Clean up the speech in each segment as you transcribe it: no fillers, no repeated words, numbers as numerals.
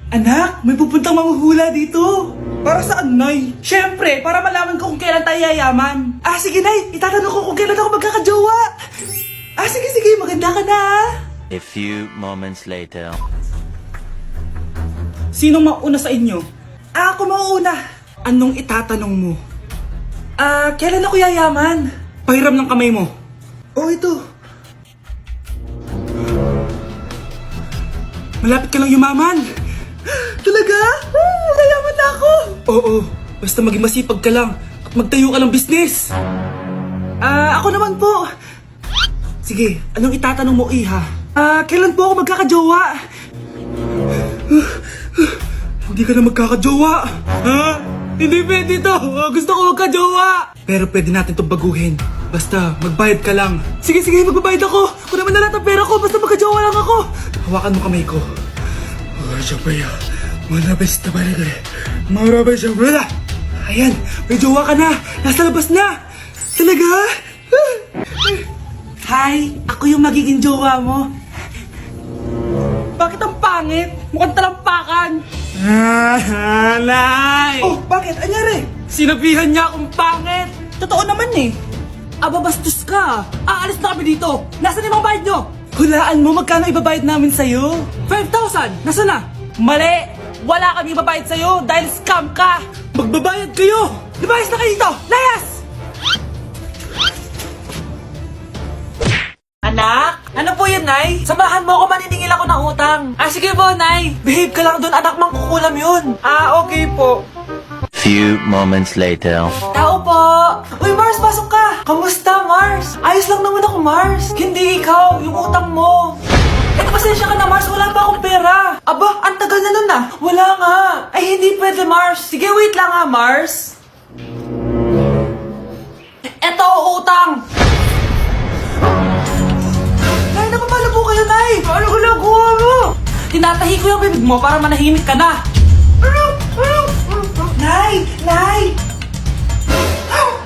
Anak, may pupuntang manghuhula dito. Para saan, Nay? Siyempre, para malaman ko kung kailan tayo yayaman. Sige, Nay. Itatanong ko kung kailan ako magkakajowa. Sige. Maganda ka na, A few moments later. Sinong mauna sa inyo? Ako mauna. Anong itatanong mo? Kailan ako yayaman? Pahiram ng kamay mo. Ito. Malapit ka lang yumaman. Talaga? Yayaman na ako. Oo, basta maging masipag ka lang at magtayo ka ng business. Ako naman po. Sige, anong itatanong mo, Iha? Kailan po ako magkakajowa? Hindi ka na magkakajowa. Hindi pwede to. Gusto ko magkajowa. Pero pwede natin itong baguhin. Basta, magbayad ka lang. Sige, magbabayad ako. Kung naman na lahat ang pera ko, basta magkajowa lang ako. Hawakan mo kamay ko. Ayan, may jowa ka na. Nasa labas na. Talaga? Hi, ako yung magiging jowa mo. Bakit ang pangit? Mukhang talampakan. Nay! Bakit? Anyari? Sinabihan niya akong pangit. Totoo naman eh. Bastos ka. Aalis na kami dito. Nasaan yung mga bayad nyo? Hulaan mo magkano ibabayad namin sa'yo. 5,000! Nasaan na? Mali! Wala kami ibabayad sa'yo dahil scam ka! Magbabayad kayo! Lumayas na kayo dito! Layas! Anak? Ano po yun, Nay? Samahan mo ako, maniningil ako ng utang. Sige po, Nay. Behave ka lang doon, anak, mangkukulam yun. Okay po. Few moments later. Tao po! Uy, Mars, pasok ka! Kamusta, Mars? Ayos lang naman ako, Mars. Hindi ikaw, yung utang mo. Pasensya ka na, Mars. Wala pa akong pera. Ang tagal na nun Wala nga. Hindi pwede, Mars. Sige, wait lang Mars. Eto, utang. Nay, napapalo po kayo, Nay. Ano ginagawa mo? Tinatahi ko yung bibig mo para manahimik ka na. Nay!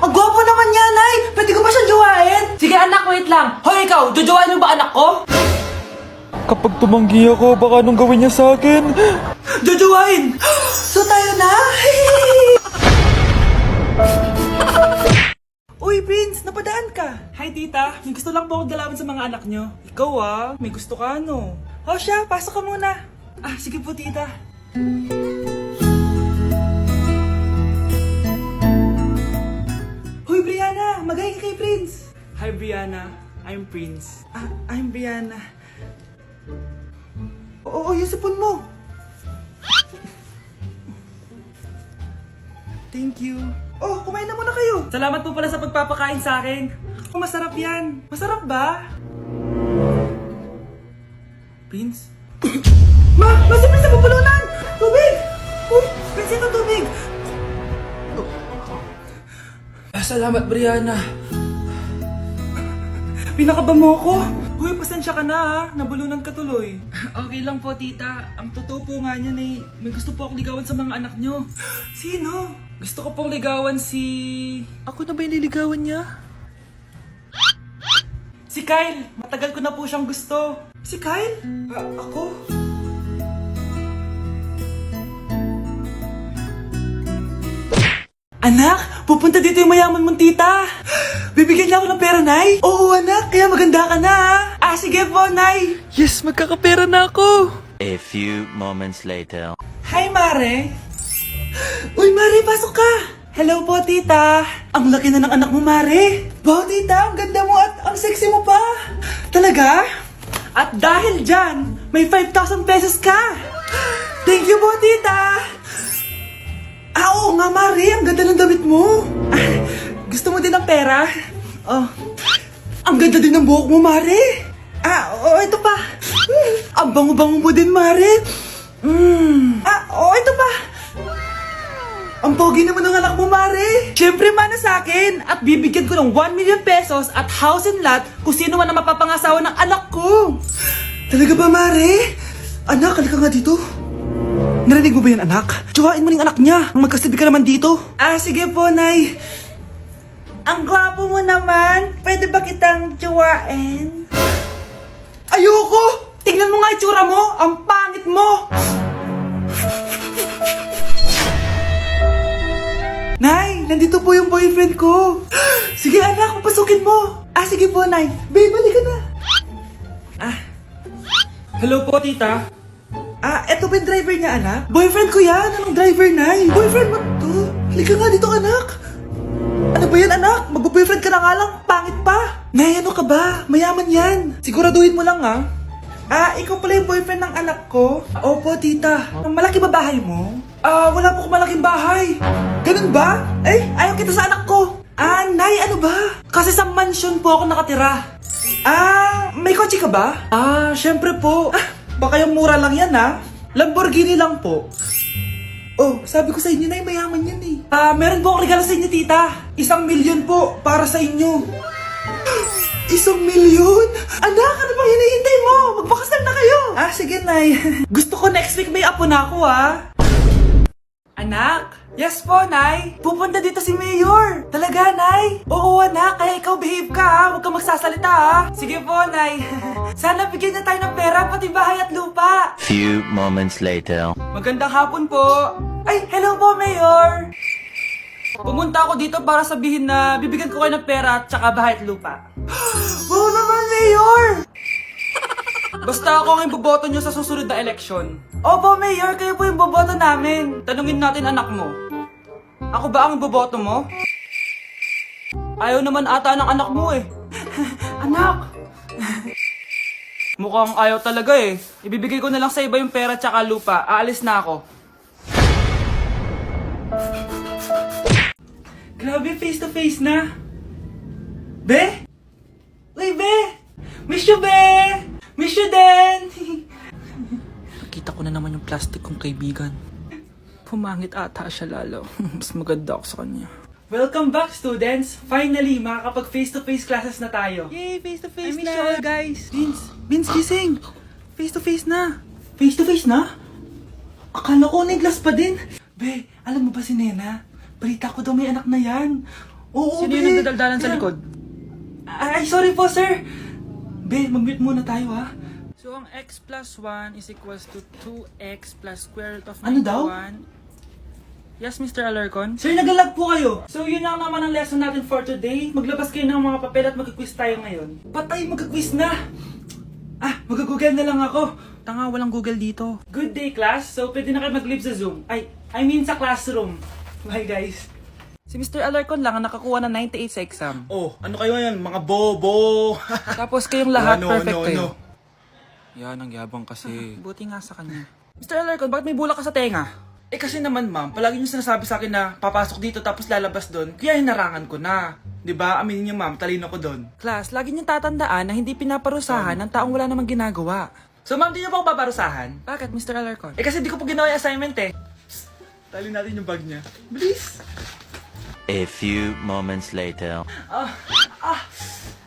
Ang gwapo naman niya, Nay! Pwede ko ba siyang jowain? Sige, anak, wait lang. Hoy, ikaw, jojowain mo ba anak ko? Kapag tumanggi ako, baka anong gawin niya sa akin? Jojowain! So tayo na? Uy, Prince, napadaan ka. Hi, tita. May gusto lang po akong dalawin sa mga anak nyo. Ikaw may gusto ka siya, pasok ka muna. Sige po, tita. Hoy, Brianna! Magay ka kay Prince! Hi, Brianna. I'm Prince. I'm Brianna. Oo, yung sipon mo. Thank you. Kumain na muna kayo. Salamat po pala sa pagpapakain sa akin. Masarap yan. Masarap ba? Prince? Si Prince na pupulunan! Tubig! Prince, ito tubig! Salamat, Brianna. Pinakaba mo ako? Uy, pasensya ka na nabulunan ka tuloy. Okay lang po, tita. Ang totoo po nga niyan may gusto po akong ligawan sa mga anak nyo. Sino? Gusto ko pong ligawan si... Ako na ba yung niligawan niya? Si Kyle. Matagal ko na po siyang gusto. Si Kyle? Ako? Anak, pupunta dito yung mayaman mong tita. Bibigyan niya ako ng pera, Nay. Oo, anak. Kaya maganda ka na. Sige po, Nay. Yes, magkakapera na ako. A few moments later. Hi, Mare. Uy, Mare, pasok ka. Hello po, tita. Ang laki na ng anak mo, Mare. Wow, tita. Ang ganda mo at ang sexy mo pa. Talaga? At dahil dyan, may 5,000 pesos ka. Thank you po, tita. Oo nga, Mare. Ang ganda ng damit mo. Gusto mo din ng pera? Ang ganda din ng buhok mo, Mare. Ito pa. Ang bango-bango mo din, Mare. Ito pa. Ang pogi naman ng anak mo, Mare. Siyempre, mana sa akin. At bibigyan ko ng 1 million pesos at house and lot kung sino man ang mapapangasawa ng anak ko. Talaga ba, Mare? Anak, halika nga dito. Narinig mo ba yan, anak? Tsuhain mo ng anak niya. Ang magkasabi ka naman dito. Sige po, Nay. Ang gwapo mo naman. Pwede ba kitang tsuhain? Ayoko! Tingnan mo nga itsura mo. Ang pangit mo. nandito po yung boyfriend ko. Sige anak, papasukin mo. Sige po, Nay. Babe, balik ka na. Hello po, tita. Eto ba yung driver niya, anak? Boyfriend ko yan. Anong driver, Nay? Boyfriend mo to? Halika nga dito, anak. Ano ba yan, anak? Mag-boyfriend ka na nga lang. Pangit pa. Nay, ano ka ba? Mayaman yan. Siguraduhin mo lang, ha? Ikaw pala yung boyfriend ng anak ko? Opo, tita. Malaki ba bahay mo? Wala po akong malaking bahay. Ganun ba? Ayaw kita sa anak ko. Nay, ano ba? Kasi sa mansion po ako nakatira. May kotse ka ba? Syempre po. Baka yung mura lang yan, ha? Lamborghini lang po. Oh, sabi ko sa inyo, Nay, mayaman yan eh. Meron po akong regalo sa inyo, tita. 1,000,000 po para sa inyo. 1,000,000? Anak, ano bang hinihintay mo? Magpakasal na kayo. Sige, Nay. Gusto ko next week may apo na ako, ha? Anak? Yes po, Nay. Pupunta dito si Mayor. Talaga, Nay? Oo, anak. Kaya ikaw behave ka, ha? Huwag kang magsasalita, ha? Sige po, Nay. Sana bigyan niya tayo ng pera, pati bahay at lupa. Few moments later. Magandang hapon po. Hello po, Mayor. Pumunta ako dito para sabihin na bibigyan ko kayo ng pera at saka bahay at lupa. Wow naman, Mayor! Basta ako ang iboboto nyo sa susunod na eleksyon. Opo, Mayor, kayo po yung boboto namin. Tanungin natin anak mo. Ako ba ang boboto mo? Ayaw naman ata ng anak mo eh. Anak! Mukhang ayaw talaga eh. Ibibigay ko na lang sa iba yung pera tsaka lupa. Aalis na ako. Grabe, face to face na. Be? Uy, Be! Miss you, Be! Miss you din! Nakita ko na naman yung plastic kong kaibigan. Pumangit ata siya lalo. Mas maganda ako sa kanya. Welcome back, students! Finally, makakapag face-to-face classes na tayo. Yay! Face-to-face na! I miss you all, guys! Vince, gising! Face-to-face na! Face-to-face na? Akala ko glass pa din. Be, alam mo ba si Nena? Balita ko daw may anak na yan. Oo, Sino Be! yung nagdadaldalan sa likod? Sorry po, sir! Be, mag-mute muna tayo, ha? So, ang x plus 1 is equals to 2x plus square root of Ano daw? 91. Yes, Mr. Alarcon? Sir, nagalag po kayo. So, yun lang naman ang lesson natin for today. Maglabas kayo ng mga papel at mag-quiz tayo ngayon. Patay, mag-quiz na! Mag-google na lang ako. Tanga, walang Google dito. Good day, class. So, pwede na kayo mag-leave sa Zoom. I mean sa classroom. Bye, guys. Si Mr. Alarcon lang ang nakakuha ng 98 sa exam. Oh, ano kayo yan? Mga bobo! Tapos kayong lahat No, perfect no, kayo. no. Yan, ang yabang kasi. Buti nga sa kanya. Mr. Alarcon, bakit may bulak ka sa tenga? Kasi naman ma'am, palagi niyo sinasabi sa akin na papasok dito tapos lalabas doon, kaya hinarangan ko na. 'Di ba? Aminin niyo ma'am, talino ko doon. Class, lagi niyong tatandaan na hindi pinaparusahan ng taong wala namang ginagawa. So ma'am, di niyo ba ako paparusahan? Bakit, Mr. Alarcon? Kasi di ko po ginawa yung assignment eh. Tali natin yung bag niya. Bilis! A few moments later.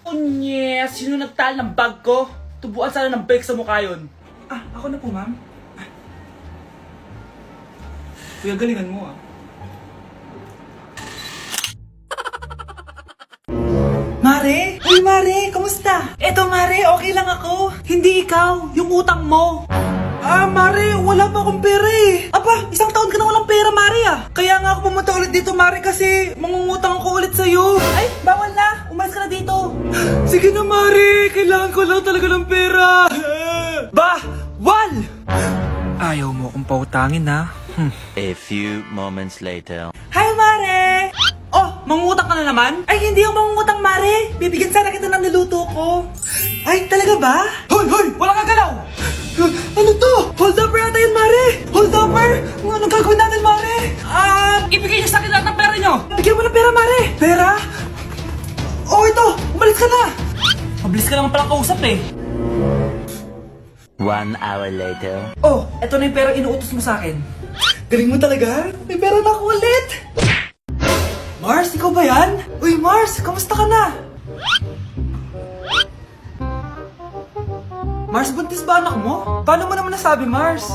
Unyes! Sino nagtal ng bag ko? Tubuan sana ng bag sa mukha yun. Ako na po, ma'am. Kuya, galingan mo, Mare! Uy, Mare! Kamusta? Eto, Mare, okay lang ako. Hindi ikaw, yung utang mo. Mare, wala pa akong pera eh. Aba, 1 taon ka na walang pera, Mare Kaya nga ako pumunta ulit dito, Mare, kasi mangungutang ako ulit sa'yo. Ay, bawal na. Umalis ka na dito. Sige na, Mare. Kailangan ko lang talaga ng pera. Bawal! Ayaw mo akong pautangin, ha? A few moments later. Hi, Mare! Oh, mangungutang ka na naman? Ay, hindi ako mangungutang, Mare. Bibigyan sana kita ng niluto ko. Ay, talaga ba? Hoy, hoy! Wala kang galaw! Ano to? Hold upper yata yun, Mare! Hold upper? Anong gagawin natin, Mare? Ibigay niyo sa akin lahat ng pera niyo! Bigyan mo ng pera, Mare! Pera? Oh, ito! Umalis ka na! Mabilis ka naman palang kausap eh. 1 hour later. Oh, eto na yung pera inuutos mo sa akin. Galing mo talaga? May pera na ako ulit! Mars, ikaw ba yan? Uy, Mars, kamusta ka na? Mars, buntis ba anak mo? Paano mo naman nasabi, Mars?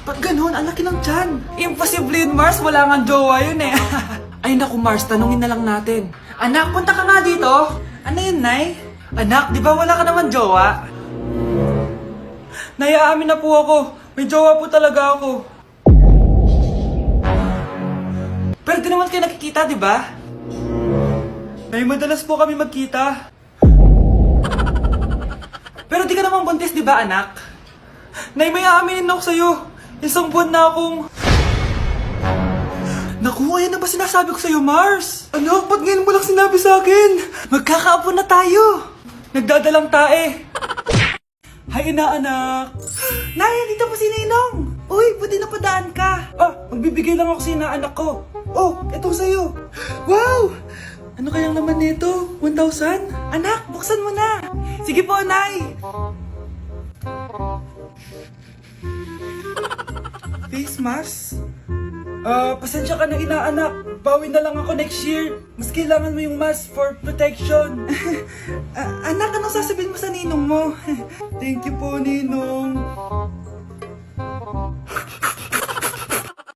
Ba't ganun? Ang laki ng tiyan. Imposible yun, Mars. Wala nga jowa yun eh. Ay naku, Mars, tanungin na lang natin. Anak, punta ka nga dito. Ano yun, Nay? Anak, di ba wala ka naman jowa? Nay, aamin na po ako. May jowa po talaga ako. Pero naman kayo nakikita, di ba? Nay, madalas po kami magkita. Pero di ka naman buntis, di ba, anak? Nay, may aaminin ako sa'yo. Isang buwan na akong... Naku, ayan na ba sinasabi ko sa'yo, Mars? Ano? Ba't ngayon mo lang sinabi sa akin? Magkakaapo na tayo. Nagdadalang tae. Hi, inaanak. Nay, dito po si Ninong. Uy, buti napadaan ka. Magbibigay lang ako sa inaanak ko. Oh, ito sa'yo. Wow! Ano kayang laman nito? 1,000? Anak, buksan mo na. Sige po, Nay. Face mask? Pasensya ka na inaanak. Bawi na lang ako next year. Mas kailangan mo yung mask for protection. Anak, anong sasabihin mo sa ninong mo? Thank you po, Ninong.